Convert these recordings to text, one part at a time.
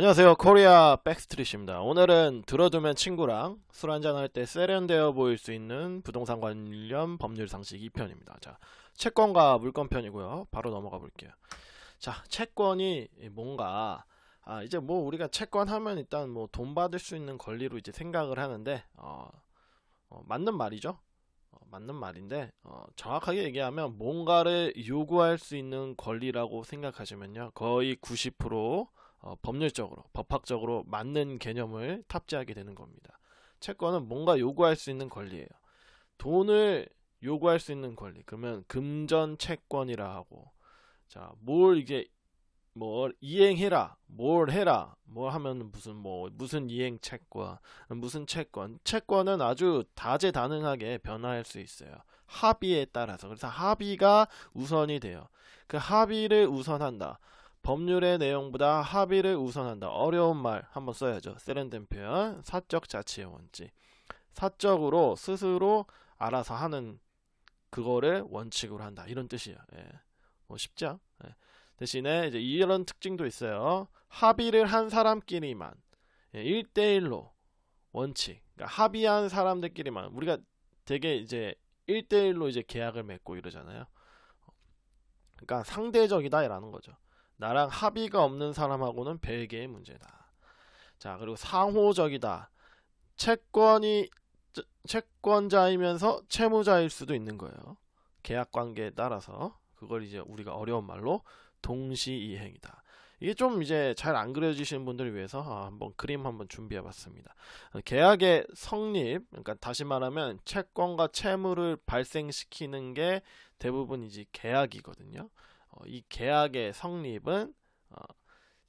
안녕하세요. 코리아 백스트리트입니다. 오늘은 들어두면 친구랑 술 한잔할 때 세련되어 보일 수 있는 부동산 관련 법률 상식 2편입니다. 자, 채권과 물권 편이고요. 바로 넘어가 볼게요. 자, 채권이 뭔가 이제 뭐 우리가 채권 하면 일단 뭐 돈 받을 수 있는 권리로 이제 생각을 하는데 맞는 말이죠. 맞는 말인데 정확하게 얘기하면 뭔가를 요구할 수 있는 권리라고 생각하시면요. 거의 90% 법률적으로, 법학적으로 맞는 개념을 탑재하게 되는 겁니다. 채권은 뭔가 요구할 수 있는 권리예요. 돈을 요구할 수 있는 권리. 그러면 금전 채권이라 하고, 자, 뭘 이게 뭘 이행해라, 뭘 해라, 뭘 하면 무슨 이행 채권, 무슨 채권. 채권은 아주 다재다능하게 변화할 수 있어요. 합의에 따라서. 그래서 합의가 우선이 돼요. 그 합의를 우선한다. 법률의 내용보다 합의를 우선한다. 어려운 말 한번 써야죠. 세련된 표현. 사적 자치의 원칙. 사적으로 스스로 알아서 하는 그거를 원칙으로 한다. 이런 뜻이에요. 예. 뭐 쉽죠? 예. 대신에 이제 이런 특징도 있어요. 합의를 한 사람끼리만 1대1로 원칙. 그러니까 합의한 사람들끼리만 우리가 되게 이제 1대1로 이제 계약을 맺고 이러잖아요. 그러니까 상대적이다라는 거죠. 나랑 합의가 없는 사람하고는 별개의 문제다. 자, 그리고 상호적이다. 채권이 채권자이면서 채무자일 수도 있는 거예요. 계약 관계에 따라서 그걸 이제 우리가 어려운 말로 동시이행이다. 이게 좀 이제 잘 안 그려지시는 분들을 위해서 한번 그림 한번 준비해봤습니다. 계약의 성립, 그러니까 다시 말하면 채권과 채무를 발생시키는 게 대부분 이제 계약이거든요. 이 계약의 성립은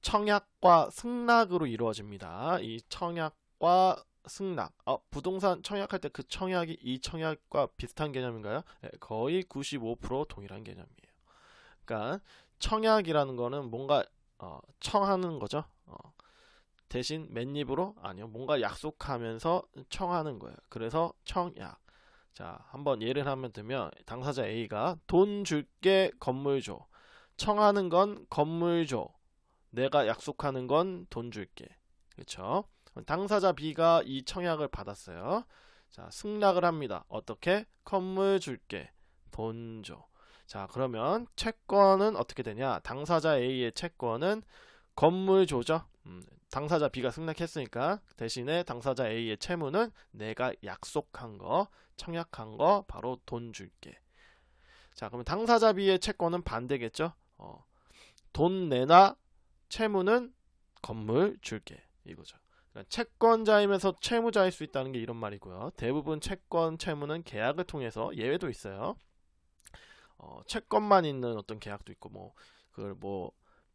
청약과 승낙으로 이루어집니다. 이 청약과 승낙. 부동산 청약할 때 그 청약이 이 청약과 비슷한 개념인가요? 네, 거의 95% 동일한 개념이에요. 그러니까 청약이라는 거는 뭔가 청하는 거죠. 대신 맨입으로 아니요. 뭔가 약속하면서 청하는 거예요. 그래서 청약. 자, 한번 예를 하면 되면 당사자 A가 돈 줄게 건물 줘. 청하는 건 건물 줘. 내가 약속하는 건 돈 줄게. 그렇죠? 당사자 B가 이 청약을 받았어요. 자, 승낙을 합니다. 어떻게? 건물 줄게. 돈 줘. 자, 그러면 채권은 어떻게 되냐? 당사자 A의 채권은 건물 조죠. 당사자 B가 승낙했으니까 대신에 당사자 A의 채무는 내가 약속한 거, 청약한 거 바로 돈 줄게. 자, 그러면 당사자 B의 채권은 반대겠죠? 돈 내나 채무는 건물 줄게. 이거죠. 그러니까 채권자이면서 채무자일 수 있다는 게 이런 말이고요. 대부분 채권, 채무는 계약을 통해서 예외도 있어요. 채권만 있는 어떤 계약도 있고 그걸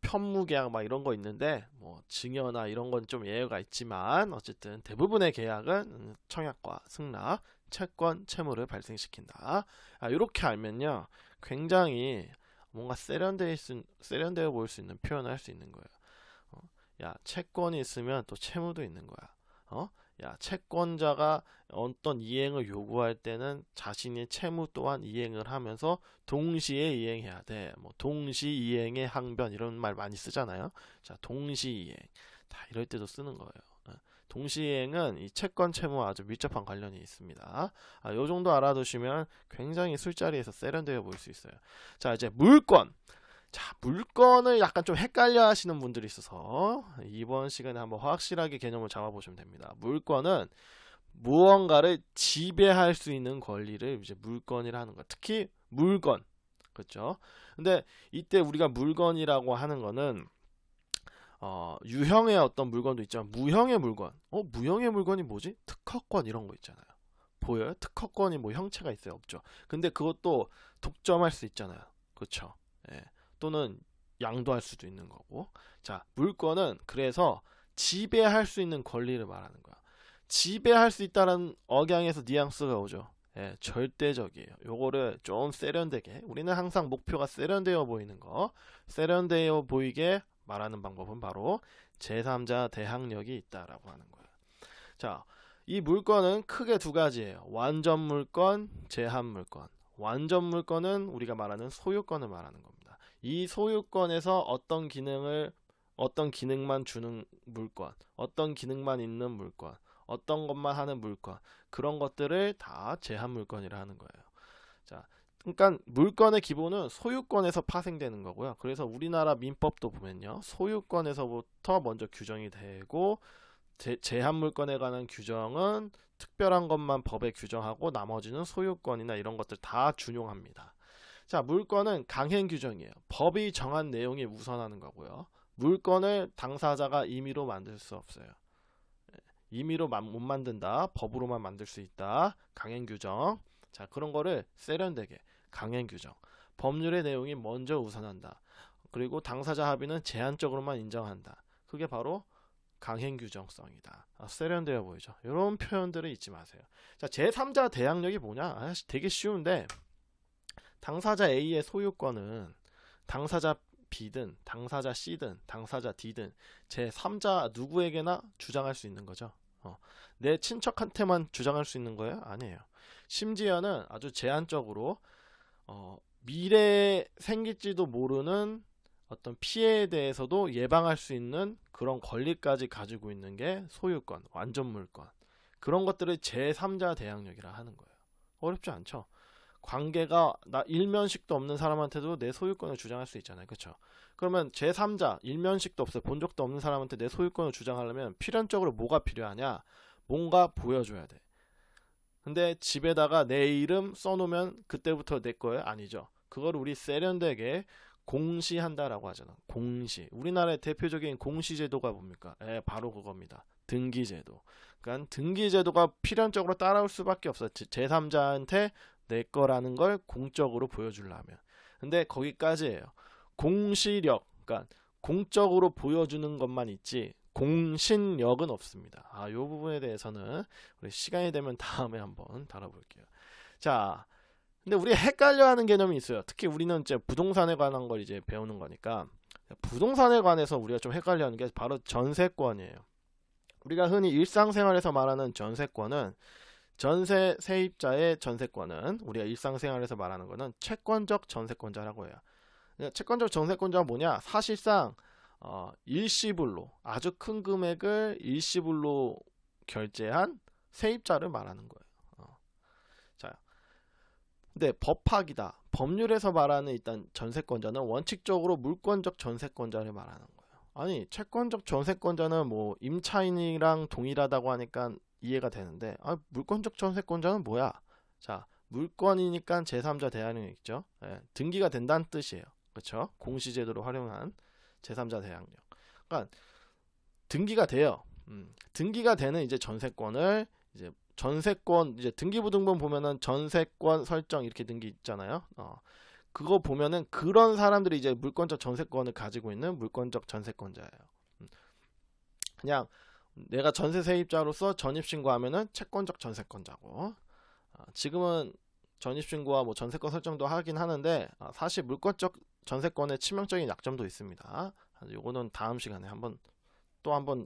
편무 계약 막 이런 거 있는데 증여나 이런 건 좀 예외가 있지만 어쨌든 대부분의 계약은 청약과 승낙, 채권, 채무를 발생시킨다. 이렇게 알면요. 굉장히 뭔가 세련되어 보일 수 있는 표현을 할 수 있는 거예요. 야, 채권이 있으면 또 채무도 있는 거야. 야, 채권자가 어떤 이행을 요구할 때는 자신의 채무 또한 이행을 하면서 동시에 이행해야 돼. 동시이행의 항변 이런 말 많이 쓰잖아요. 자, 동시이행. 다 이럴 때도 쓰는 거예요. 동시이행은 이 채권 채무와 아주 밀접한 관련이 있습니다. 요 정도 알아두시면 굉장히 술자리에서 세련되어 보일 수 있어요. 자, 이제 물권. 자, 물건을 약간 좀 헷갈려 하시는 분들이 있어서 이번 시간에 한번 확실하게 개념을 잡아보시면 됩니다. 물건은 무언가를 지배할 수 있는 권리를 이제 물건이라 는 거. 특히 물건. 그렇죠? 근데 이때 우리가 물건이라고 하는 거는 유형의 어떤 물건도 있지만 무형의 물건. 무형의 물건이 뭐지? 특허권 이런 거 있잖아요. 보여요? 특허권이 형체가 있어요? 없죠? 근데 그것도 독점할 수 있잖아요. 그렇죠? 예. 또는 양도할 수도 있는 거고. 자, 물권은 그래서 지배할 수 있는 권리를 말하는 거야. 지배할 수 있다는 억양에서 뉘앙스가 오죠. 예, 절대적이에요. 요거를 좀 세련되게, 우리는 항상 목표가 세련되어 보이는 거, 세련되어 보이게 말하는 방법은 바로 제3자 대항력이 있다라고 하는 거예요. 자, 이 물권은 크게 두 가지예요. 완전 물권, 제한 물권. 완전 물권은 우리가 말하는 소유권을 말하는 겁니다. 이 소유권에서 어떤 기능을 어떤 기능만 주는 물건, 어떤 기능만 있는 물건, 어떤 것만 하는 물건, 그런 것들을 다 제한 물건이라 하는 거예요. 자, 그러니까 물건의 기본은 소유권에서 파생되는 거고요. 그래서 우리나라 민법도 보면요, 소유권에서부터 먼저 규정이 되고, 제한 물건에 관한 규정은 특별한 것만 법에 규정하고 나머지는 소유권이나 이런 것들 다 준용합니다. 자, 물건은 강행 규정이에요. 법이 정한 내용이 우선하는 거고요. 물건을 당사자가 임의로 만들 수 없어요. 임의로 못 만든다. 법으로만 만들 수 있다. 강행 규정. 자, 그런 거를 세련되게 강행 규정. 법률의 내용이 먼저 우선한다. 그리고 당사자 합의는 제한적으로만 인정한다. 그게 바로 강행 규정성이다. 세련되어 보이죠? 이런 표현들을 잊지 마세요. 자, 제3자 대항력이 뭐냐? 되게 쉬운데, 당사자 A의 소유권은 당사자 B든 당사자 C든 당사자 D든 제3자 누구에게나 주장할 수 있는 거죠. 내 친척한테만 주장할 수 있는 거예요? 아니에요. 심지어는 아주 제한적으로 미래에 생길지도 모르는 어떤 피해에 대해서도 예방할 수 있는 그런 권리까지 가지고 있는 게 소유권, 완전 물권. 그런 것들을 제3자 대항력이라 하는 거예요. 어렵지 않죠? 관계가 나 일면식도 없는 사람한테도 내 소유권을 주장할 수 있잖아요. 그렇죠? 그러면 제3자, 일면식도 없어요. 본 적도 없는 사람한테 내 소유권을 주장하려면 필연적으로 뭐가 필요하냐? 뭔가 보여줘야 돼. 근데 집에다가 내 이름 써놓으면 그때부터 내 거예요? 아니죠. 그걸 우리 세련되게 공시한다라고 하잖아. 공시. 우리나라의 대표적인 공시제도가 뭡니까? 바로 그겁니다. 등기제도. 그러니까 등기제도가 필연적으로 따라올 수밖에 없어요. 제3자한테 내 거라는 걸 공적으로 보여주려면. 근데 거기까지예요. 공시력, 그러니까 공적으로 보여주는 것만 있지 공신력은 없습니다. 이 부분에 대해서는 우리 시간이 되면 다음에 한번 다뤄볼게요. 자, 근데 우리 헷갈려하는 개념이 있어요. 특히 우리는 이제 부동산에 관한 걸 이제 배우는 거니까 부동산에 관해서 우리가 좀 헷갈려하는 게 바로 전세권이에요. 우리가 흔히 일상생활에서 말하는 전세권은 전세 세입자의 전세권은 우리가 일상생활에서 말하는 거는 채권적 전세권자라고 해요. 채권적 전세권자가 뭐냐? 사실상 일시불로 아주 큰 금액을 일시불로 결제한 세입자를 말하는 거예요. 자, 근데 법학이다. 법률에서 말하는 일단 전세권자는 원칙적으로 물권적 전세권자를 말하는 거예요. 아니, 채권적 전세권자는 뭐 임차인이랑 동일하다고 하니까 이해가 되는데, 물권적 전세권자는 뭐야? 자, 물권이니까 제3자 대항력이 있죠. 등기가 된다는 뜻이에요. 그렇죠? 공시제도를 활용한 제3자 대항력. 그러니까 등기가 돼요. 등기가 되는 이제 전세권을 이제 전세권 이제 등기부등본 보면은 전세권 설정 이렇게 등기 있잖아요. 그거 보면은 그런 사람들이 이제 물권적 전세권을 가지고 있는 물권적 전세권자예요. 그냥 내가 전세 세입자로서 전입신고하면은 채권적 전세권자고, 지금은 전입신고와 뭐 전세권 설정도 하긴 하는데 사실 물권적 전세권의 치명적인 약점도 있습니다. 요거는 다음 시간에 한번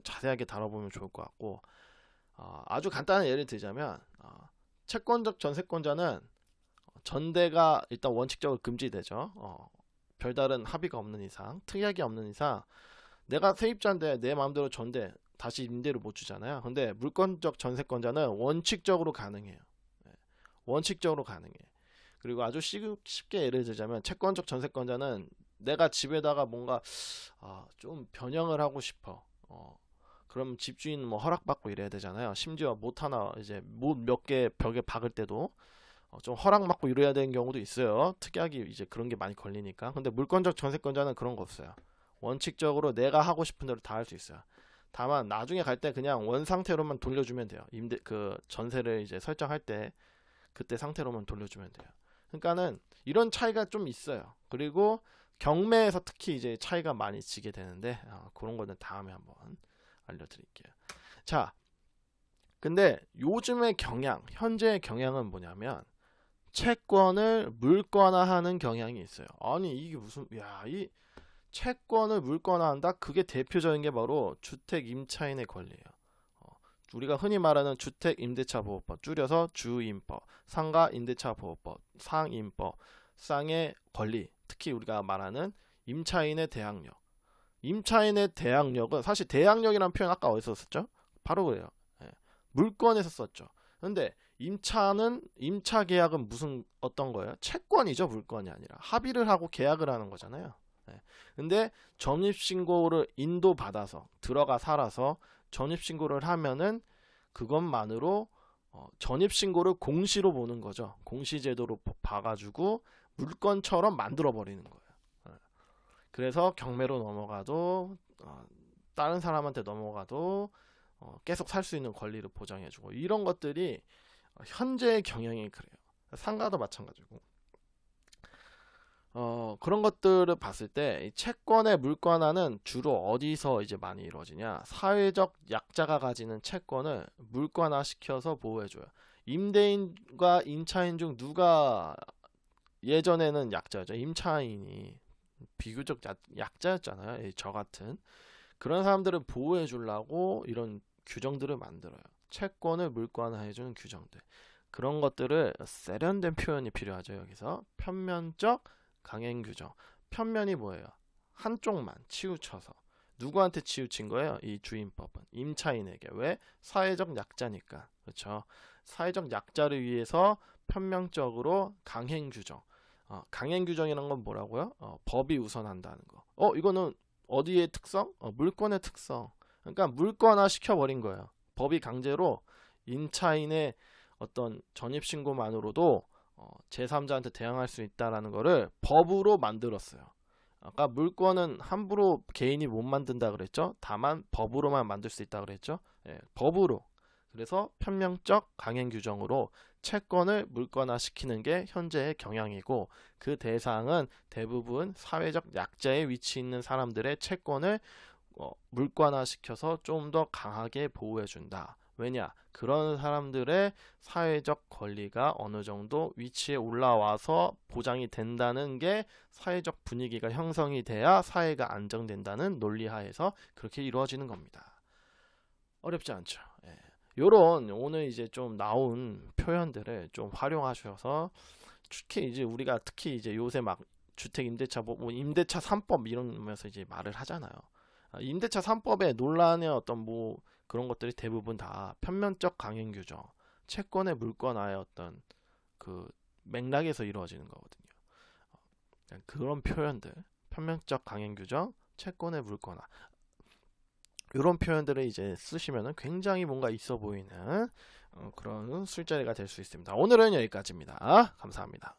자세하게 다뤄보면 좋을 것 같고, 아주 간단한 예를 들자면 채권적 전세권자는 전대가 일단 원칙적으로 금지되죠. 별다른 합의가 없는 이상, 특약이 없는 이상 내가 세입자인데 내 마음대로 전대 다시 임대를 못 주잖아요. 근데 물권적 전세권자는 원칙적으로 가능해요. 원칙적으로 가능해. 그리고 아주 쉽게 예를 들자면 채권적 전세권자는 내가 집에다가 뭔가 좀 변형을 하고 싶어. 그럼 집주인 뭐 허락받고 이래야 되잖아요. 심지어 못 하나 이제 못 몇 개 벽에 박을 때도 좀 허락받고 이래야 되는 경우도 있어요. 특약이 이제 그런 게 많이 걸리니까. 근데 물권적 전세권자는 그런 거 없어요. 원칙적으로 내가 하고 싶은 대로 다 할 수 있어요. 다만 나중에 갈 때 그냥 원 상태로만 돌려주면 돼요. 전세를 이제 설정할 때 그때 상태로만 돌려주면 돼요. 그러니까는 이런 차이가 좀 있어요. 그리고 경매에서 특히 이제 차이가 많이 지게 되는데 그런 거는 다음에 한번 알려드릴게요. 자, 근데 요즘의 경향, 현재의 경향은 뭐냐면 채권을 물권화하는 경향이 있어요. 아니 이게 무슨 이 채권을 물권화한다? 그게 대표적인 게 바로 주택 임차인의 권리예요. 우리가 흔히 말하는 주택임대차보호법, 줄여서 주임법, 상가임대차보호법, 상임법, 쌍의 권리, 특히 우리가 말하는 임차인의 대항력. 임차인의 대항력은 사실 대항력이라는 표현 아까 어디서 썼죠? 바로 그래요. 예, 물권에서 썼죠. 근데 임차 계약은 무슨 어떤 거예요? 채권이죠, 물권이 아니라. 합의를 하고 계약을 하는 거잖아요. 예. 근데 전입신고를 인도받아서 들어가 살아서 전입신고를 하면은 그것만으로 전입신고를 공시로 보는 거죠. 공시제도로 봐가지고 물건처럼 만들어 버리는 거예요. 예. 그래서 경매로 넘어가도 다른 사람한테 넘어가도 계속 살 수 있는 권리를 보장해주고, 이런 것들이 현재의 경영이 그래요. 상가도 마찬가지고. 그런 것들을 봤을 때 이 채권의 물권화는 주로 어디서 이제 많이 이루어지냐? 사회적 약자가 가지는 채권을 물권화 시켜서 보호해줘요. 임대인과 임차인 중 누가 예전에는 약자였죠. 임차인이 비교적 약자였잖아요. 저 같은 그런 사람들을 보호해 주려고 이런 규정들을 만들어요. 채권을 물권화해주는 규정들. 그런 것들을 세련된 표현이 필요하죠. 여기서 편면적 강행 규정. 편면이 뭐예요? 한쪽만 치우쳐서. 누구한테 치우친 거예요? 이 주임법은 임차인에게. 왜? 사회적 약자니까. 그렇죠? 사회적 약자를 위해서 편명적으로 강행 규정. 강행 규정이라는 건 뭐라고요? 법이 우선한다는 거. 이거는 어디의 특성? 물권의 특성. 그러니까 물권화 시켜버린 거예요. 법이 강제로 임차인의 어떤 전입신고만으로도 제3자한테 대항할 수 있다라는 거를 법으로 만들었어요. 아까 물권은 함부로 개인이 못 만든다 그랬죠. 다만 법으로만 만들 수 있다 그랬죠. 예, 법으로. 그래서 편명적 강행 규정으로 채권을 물권화 시키는 게 현재의 경향이고, 그 대상은 대부분 사회적 약자에 위치 있는 사람들의 채권을 물권화 시켜서 좀 더 강하게 보호해 준다. 왜냐? 그런 사람들의 사회적 권리가 어느 정도 위치에 올라와서 보장이 된다는 게 사회적 분위기가 형성이 돼야 사회가 안정된다는 논리하에서 그렇게 이루어지는 겁니다. 어렵지 않죠. 예. 요런 오늘 이제 좀 나온 표현들을 좀 활용하셔서, 특히 이제 요새 막 주택 임대차 뭐 임대차 3법 이러면서 이제 말을 하잖아요. 임대차 3법의 논란의 어떤 뭐 그런 것들이 대부분 다 편면적 강행 규정, 채권의 물권화의 어떤 그 맥락에서 이루어지는 거거든요. 그런 표현들, 편면적 강행 규정, 채권의 물권화, 이런 표현들을 이제 쓰시면은 굉장히 뭔가 있어 보이는 그런 술자리가 될 수 있습니다. 오늘은 여기까지입니다. 감사합니다.